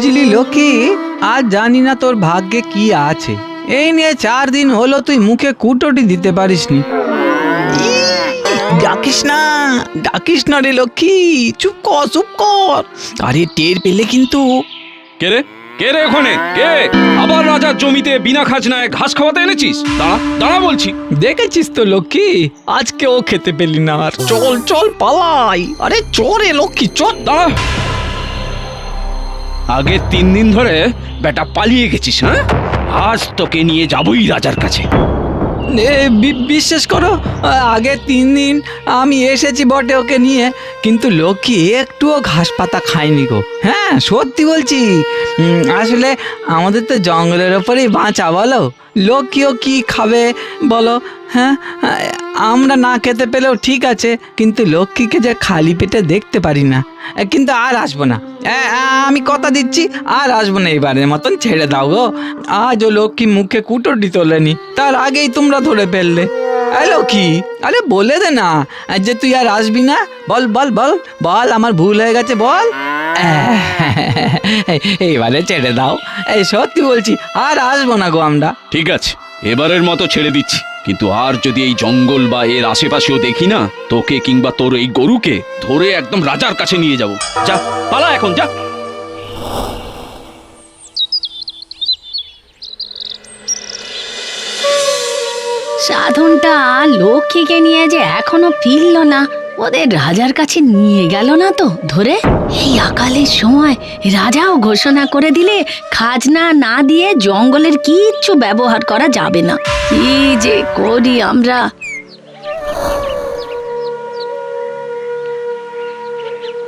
বুঝলি লক্ষ্মী, আজ জানি না তোর ভাগ্যে কি আছে। এই নিয়ে 4 দিন হলো তুই মুখে কুটোটি দিতে পারিসনি। ডাকিস না রে লক্ষ্মী, চুপ কর। আরে টের পেলে কিন্তু। কে রে ওখানে কে? আবার রাজার জমিতে বিনা খাজনায় ঘাস খাওয়াতে এনেছিস? দাঁড়া বলছি। দেখেছিস তো লক্ষ্মী, আজকে ও খেতে পেলি না। আর চল পালাই। আরে চোরে লক্ষ্মী, চল। দাঁড়া, আগে 3 দিন ধরে বেটা পালিয়ে গেছিস। হ্যাঁ, আজ তোকে নিয়ে যাবই রাজার কাছে। বিশ্বাস করো, আগে 3 দিন আমি এসেছি বটে ওকে নিয়ে, কিন্তু লক্ষ্মী একটুও ঘাস পাতা খায়নি গো। হ্যাঁ সত্যি বলছি। আসলে আমাদের তো জঙ্গলের ওপরেই বাঁচা, বলো। লক্ষ্মীও কি খাবে বলো? হ্যাঁ, আমরা না খেতে পেলেও ঠিক আছে, কিন্তু লক্ষ্মীকে যে খালি পেটে দেখতে পারি না। কিন্তু আর আসবো না, আমি কথা দিচ্ছি, আর আসবো না। এবারের মতন ছেড়ে দাও গো। আজও লক্ষ্মী মুখে কুটোটি তোলেনি, তার আগেই তোমরা ধরে ফেললে। লক্ষ্মী, আরে বলে দে না যে তুই আর আসবি না। বল আমার ভুল হয়ে গেছে, বল। এইবারে ছেড়ে দাও, এই সত্যি বলছি, আর আসবো না গো আমরা। ঠিক আছে, এবারের মতো ছেড়ে দিচ্ছি, কিন্তু আর যদি এই জঙ্গল বা এর আশেপাশেও দেখি না, তোকে কিংবা তোর এই গরুকে ধরে একদম রাজার কাছে নিয়ে যাব। যা, পালা এখন, যা। সাধনটা লক্ষ্মীকে নিয়ে যে এখনো ফিরল না, ওদের রাজার কাছে নিয়ে গেল না তো ধরে। এই আকালের সময় রাজাও ঘোষণা করে দিলে খাজনা না দিয়ে জঙ্গলের কিচ্ছু ব্যবহার করা যাবে না। কি যে করি আমরা।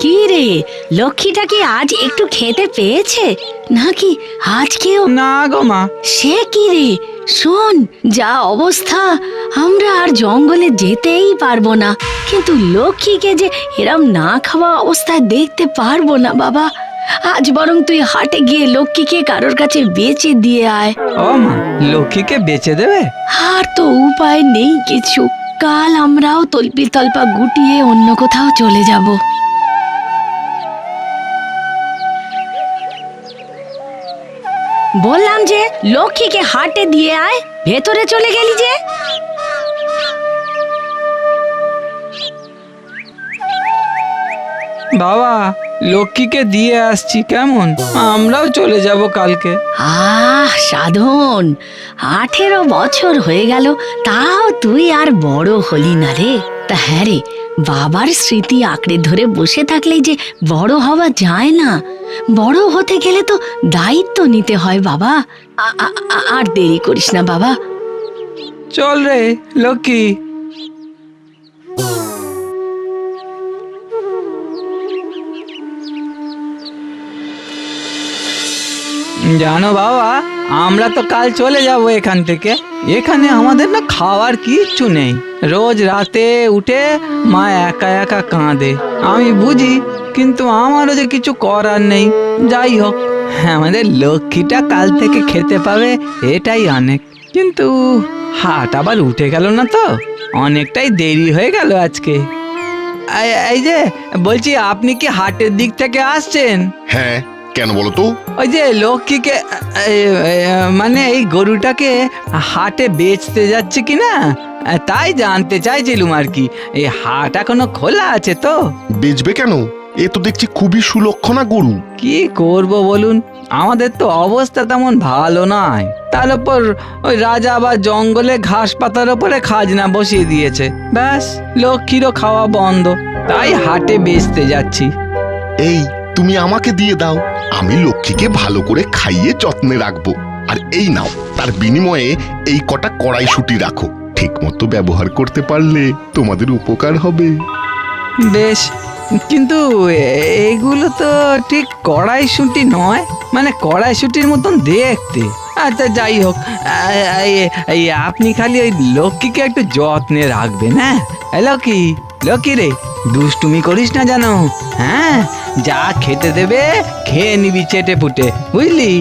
কি রে, লক্ষ্মীটা কি আজ একটু খেতে পেয়েছে নাকি আজকেও? না গো মা। সে কি রে, শোন, যা অবস্থা, আমরা আর জঙ্গলে যেতেই পারবো না, কিন্তু লক্ষ্মীকে যে এরম না খাওয়া অবস্থায় দেখতে পারবো না বাবা। আজ বরং তুই হাটে গিয়ে লক্ষ্মীকে কারোর কাছে বেচে দিয়ে আয়। ও মা, লক্ষ্মীকে বেচে দেবে? আর তো উপায় নেই কিছু। কাল আমরাও তল্পি তল্পা গুটিয়ে অন্য কোথাও চলে যাব। বললাম যে লক্ষ্মীকে হাটে দিয়ে আয়, ভেতরে চলে গেলি যে। বাবা, লক্ষ্মীকে দিয়ে আসছি, কেমন? আমরাও চলে যাব কালকে। সাধন, 18 বছর হয়ে গেল, তাও তুই আর বড় হলি না রে। তা হ্যাঁ রে, বাবার স্মৃতি আঁকড়ে ধরে বসে থাকলেই যে বড় হওয়া যায় না। বড় হতে গেলে তো দায়িত্ব নিতে হয় বাবা। আর দেরি করিস না বাবা। চল রে লক্ষ্মী। জানো বাবা, আমরা তো কাল চলে যাব এখান থেকে। এখানে আমাদের না খাওয়ার কিচ্ছু নেই। রোজ রাতে উঠে মা একা একা কাঁদে, আমি বুঝি, কিন্তু আমারও যে কিছু করার নেই। যাই হোক, আমাদের লক্ষ্মীটা কাল থেকে খেতে পাবে, এটাই অনেক। কিন্তু হাট আবার উঠে গেল না তো, অনেকটাই দেরি হয়ে গেল আজকে। এই যে বলছি, আপনি কি হাটের দিক থেকে আসছেন? হ্যাঁ, কেন বলো তো? ওই যে লক্ষ্মীকে, মানে এই গরুটাকে হাটে বেচতে যাচ্ছে কিনা তাই জানতে চাইছিলুম আর কি। এই হাট এখনো খোলা আছে তো? বেচবে কেন? এ তো দেখছি খুবই সুলক্ষণা গরু। কি করব বলুন, আমাদের তো অবস্থা তেমন ভালো নয়। তার উপর ওই রাজা আবার জঙ্গলে ঘাস পাতার উপরে খাজনা বসিয়ে দিয়েছে। ব্যাস, লক্ষ্মীরও খাওয়া বন্ধ, তাই হাটে বেচতে যাচ্ছি। এই, তুমি আমাকে দিয়ে দাও, আমি লক্ষ্মীকে ভালো করে খাইয়ে যত্নে রাখবো। আর এই নাও, তার বিনিময়ে এই কটা কড়াইশুঁটি রাখো। ঠিক মতো ব্যবহার করতে পারলে তোমাদের উপকার হবে। বেশ, কিন্তু এগুলো তো ঠিক কড়াইশুঁটি নয়, মানে কড়াইশুঁটির মতন দেখতে। আচ্ছা যাই হোক, আপনি খালি ওই লক্ষ্মীকে একটু যত্নে রাখবেন। হ্যাঁ লক্ষ্মী রে, দুষ্টুমি করিস না জানো। হ্যাঁ, যা খেতে দেবে খেয়ে নিবি চেটে পুটে, বুঝলি?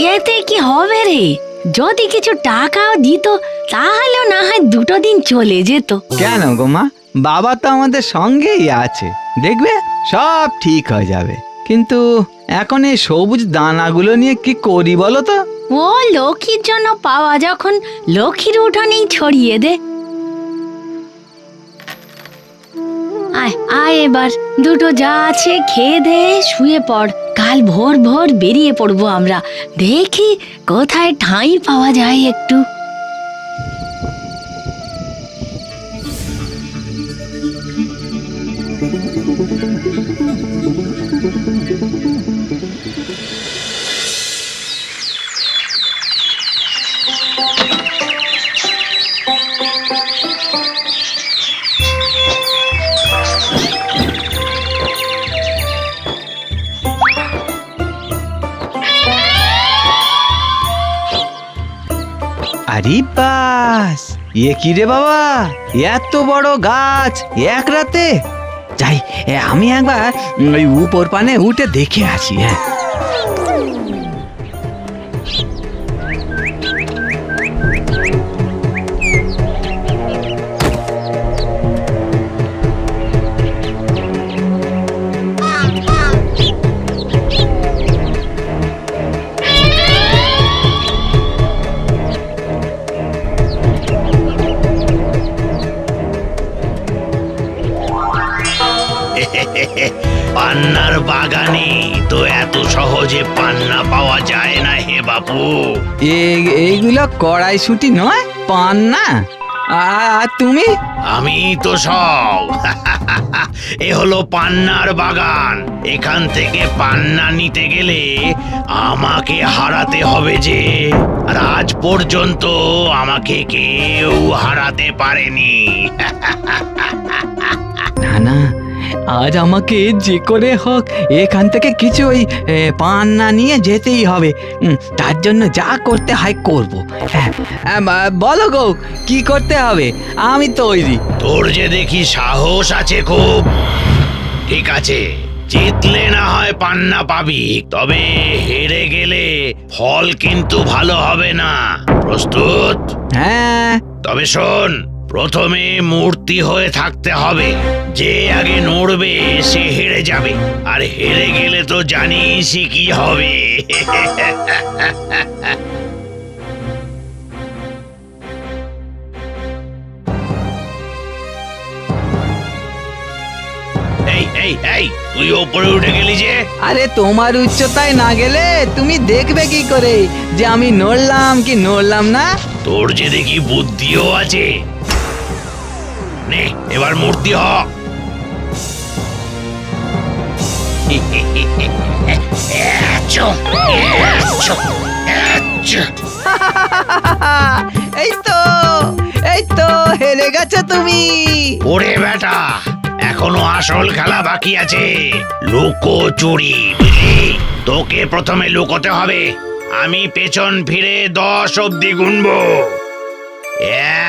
এতে কি হবে রে? যদি কিছু টাকাও দিত তাহলেও না হয় 2 দিন চলে যেত। কেন গো মা, বাবা তো আমাদের সঙ্গেই আছে, দেখবে সব ঠিক হয়ে যাবে। কিন্তু এখন এই সবুজ দানাগুলো নিয়ে কি করি বলো তো? ও লক্ষ্মীর জন্য পাওয়া, যখন লক্ষ্মীর উঠানেই ছড়িয়ে দে। আয় আয়, এবার 2 যা আছে খেয়ে দে, শুয়ে পড়। কাল ভোর ভোর বেরিয়ে পড়বো আমরা, দেখি কোথায় ঠাঁই পাওয়া যায় একটু। আরে বাস, কি রে বাবা, এত বড় গাছ এক রাতে! যাই, আমি একবার ওই উপর পানে উঠে দেখে আসি। হ্যাঁ, পান্নার বাগানে তো এত সহজে পান্না পাওয়া যায় না হে বাপু। এইগুলো কড়াইশুঁটি নয়, পান না। আর তুমি? আমি তো সব এ হলো পান্নার বাগান। এখান থেকে পান্না নিতে গেলে আমাকে হারাতে হবে যে, আর আজ পর্যন্ত আমাকে কেউ হারাতে পারেনি। না না, আজ আমাকে যে করে হোক এখান থেকে কিছু ওই পান না নিয়ে যেতেই হবে। তার জন্য যা করতে হয় করব। হ্যাঁ, বলো গো, কি করতে হবে? আমি তৈরি। তোর যে দেখি সাহস আছে খুব। ঠিক আছে, জিতলে না হয় পান্না পাবি, তবে হেরে গেলে ফল কিন্তু ভালো হবে না। প্রস্তুত? হ্যাঁ। তবে শোন, প্রথমে মূর্তি হয়ে থাকতে হবে। যে আগে নড়বে সে হেরে যাবে, আর হেরে গেলে তো জানিসই কি হবে। এই এই এই, তুই ওপরে উঠে গেলি যে? আরে তোমার উচ্চতায় না গেলে তুমি দেখবে কি করে যে আমি নড়লাম কি নড়লাম না? তোর যে দেখি বুদ্ধিও আছে। নে, এবার মূর্তি হ। এই তো হেরে গেছো তুমি। ওরে বেটা, এখনো আসল খেলা বাকি আছে, লুকোচুরি। বুঝলি, তোকে প্রথমে লুকোতে হবে। আমি পেছন ফিরে 10 অব্দি গুনবো।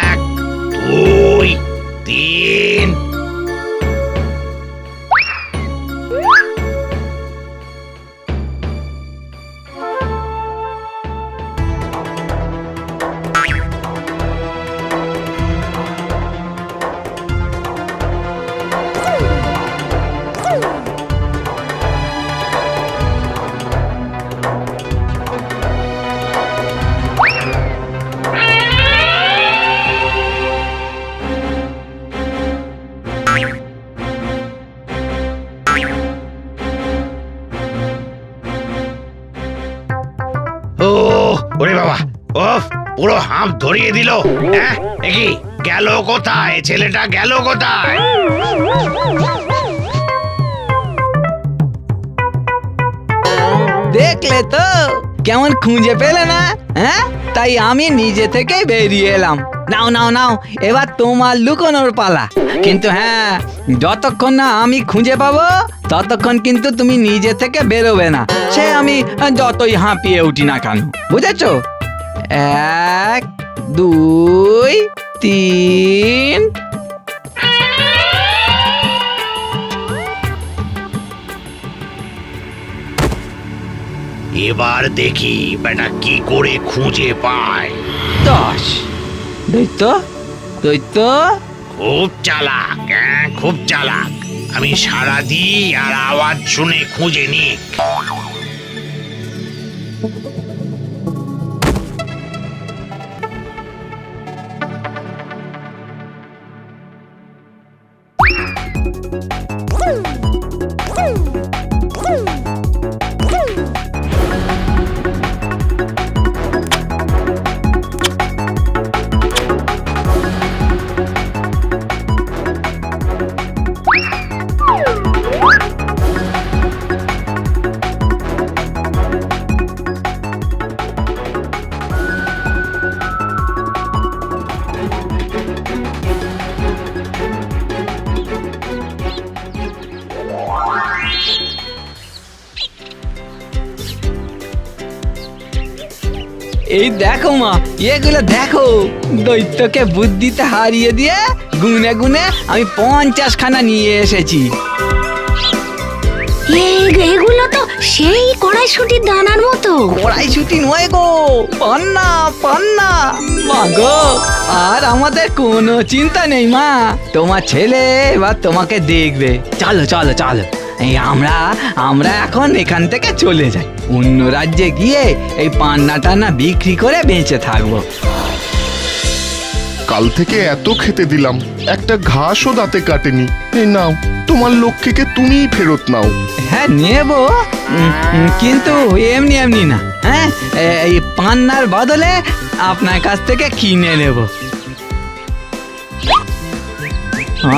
1, 2, 3। ওরে বাবা, ওফ, পুরো হাঁপ ধরিয়ে দিল। হ্যাঁ, কি গেল কোথায় ছেলেটা, গেল কোথায়? দেখলে তো কেমন খুঁজে পেলে না? হ্যাঁ, তাই আমি নিজে থেকে বেরিয়ে এলাম। নাও নাও নাও, এবার তোমার লুকোনোর পালা। কিন্তু হ্যাঁ, যতক্ষণ না আমি খুঁজে পাবো ততক্ষণ কিন্তু তুমি নিজে থেকে বেরোবে না, সে আমি যতই হাঁপিয়ে উঠি না কেন। বুঝেছো? 1, 2, 3। এবার দেখি বেটা কি করে খুঁজে পায়। 10 দৈত্য দৈত্য খুব চালাক, হ্যাঁ খুব চালাক। আমি সারা দিই আর আওয়াজ শুনে খুঁজে নি। এই দেখো মা, এগুলো দেখো, দৈত্যকে বুদ্ধিতে হারিয়ে দিয়ে গুনে গুনে আমি 50 খানা নিয়ে এসেছি। এগুলো তো সেই কড়াইশুটির দানার মতো। কড়াইশুটি নয় গো, পান্না পান্না। মা গো, আর আমাদের কোনো চিন্তা নেই মা, তোমার ছেলে এবার তোমাকে দেখবে। চলো চলো চলো, এই আমরা এখন এখান থেকে চলে যাই, অন্য রাজ্যে গিয়ে এই পান্না টান্না বিক্রি করে বেঁচে থাকবো। কাল থেকে এত খেতে দিলাম, একটা ঘাসও দাঁতে কাটেনি। এই নাও, তোমার লক্ষ্মীকে তুমিই ফেরত নাও। হ্যাঁ নেব, কিন্তু এমনি এমনি না। হ্যাঁ, এই পান্নার বদলে আপনার কাছ থেকে কিনে নেব।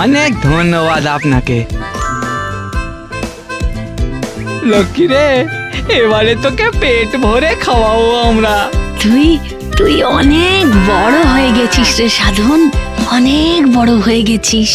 অনেক ধন্যবাদ আপনাকে। লক্ষ্মী রে, এবারে তোকে পেট ভরে খাওয়াবো আমরা। তুই অনেক বড় হয়ে গেছিস রে সাধন, অনেক বড় হয়ে গেছিস।